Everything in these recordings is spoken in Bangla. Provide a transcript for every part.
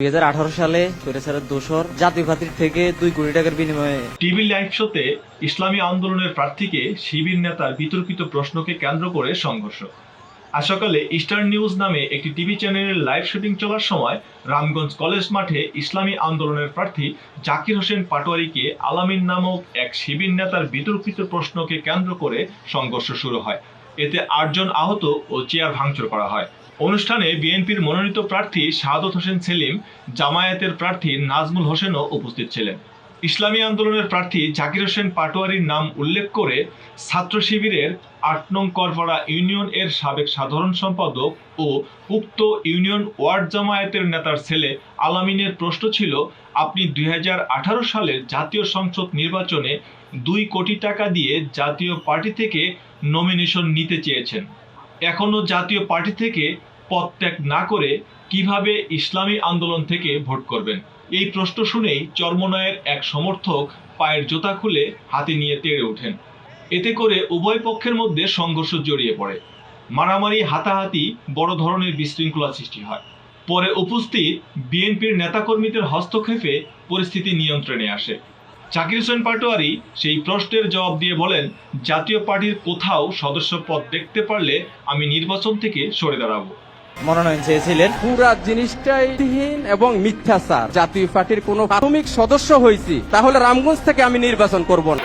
2018 সালে স্বৈরাচারের দোসর জাতীয় পার্টির থেকে 2 কোটি টাকার বিনিময়ে টিভি লাইভ শোতে ইসলামী আন্দোলনের প্রার্থীকে শিবির নেতার বিতর্কিত প্রশ্নকে কেন্দ্র করে সংঘর্ষ। আজ সকালে ইস্টার্ন নিউজ নামে একটি টিভি চ্যানেলের লাইভ শুটিং চলার সময় রামগঞ্জ কলেজ মাঠে ইসলামী আন্দোলনের প্রার্থী জাকির হোসেন পাটোয়ারিকে আলামিন নামক এক শিবির নেতার বিতর্কিত প্রশ্নকে কেন্দ্র করে সংঘর্ষ শুরু হয়। এতে 8 জন আহত ও চেয়ার ভাঙচুর করা হয়। অনুষ্ঠানে বিএনপির মনোনীত প্রার্থী শাহাদত হোসেন সেলিম, জামায়াতের প্রার্থী নাজমুল হোসেনও উপস্থিত ছিলেন। ইসলামী আন্দোলনের প্রার্থী জাকির হোসেন পাটোয়ারির নাম উল্লেখ করে ছাত্র শিবিরের 8 নং করপাড়া ইউনিয়ন এর সাবেক সাধারণ সম্পাদক ও উক্ত ইউনিয়ন ওয়ার্ড জামায়াতের নেতার ছেলে আলামিনের প্রশ্ন ছিল, আপনি 2018 সালের জাতীয় সংসদ নির্বাচনে 2 কোটি টাকা দিয়ে জাতীয় পার্টি থেকে নমিনেশন নিতে চেয়েছেন, এখনো জাতীয় পার্টি থেকে পদত্যাগ না করে কিভাবে ইসলামী আন্দোলন থেকে ভোট করবেন? এই প্রশ্ন শুনেই চরমনায়ের এক সমর্থক পায়ের জুতা খুলে হাতে নিয়ে তেড়ে ওঠেন। এতে করে উভয় পক্ষের মধ্যে সংঘর্ষ জড়িয়ে পড়ে। মারামারি, হাতাহাতি, বড় ধরনের বিশৃঙ্খলা সৃষ্টি হয়। পরে উপস্থিত বিএনপির নেতাকর্মীদের হস্তক্ষেপে পরিস্থিতি নিয়ন্ত্রণে আসে। জাকির হোসেন পাটোয়ারি সেই প্রশ্নের জবাব দিয়ে বলেন, জাতীয় পার্টির কোথাও সদস্য পদ দেখতে পারলে আমি নির্বাচন থেকে সরে দাঁড়াবো। মনোনয়ন চেয়েছিলেন। পুরা জিনিসটাই ভিত্তিহীন এবং মিথ্যাচার। জাতীয় পার্টির কোনো প্রাথমিক সদস্য হয়েছি, তাহলে রামগঞ্জ থেকে আমি নির্বাচন করব না।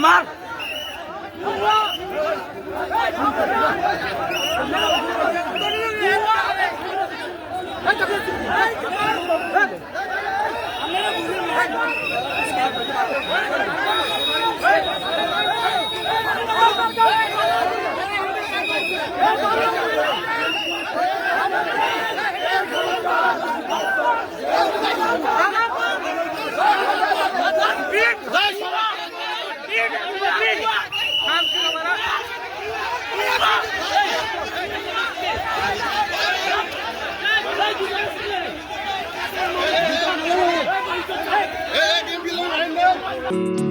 মার Hey,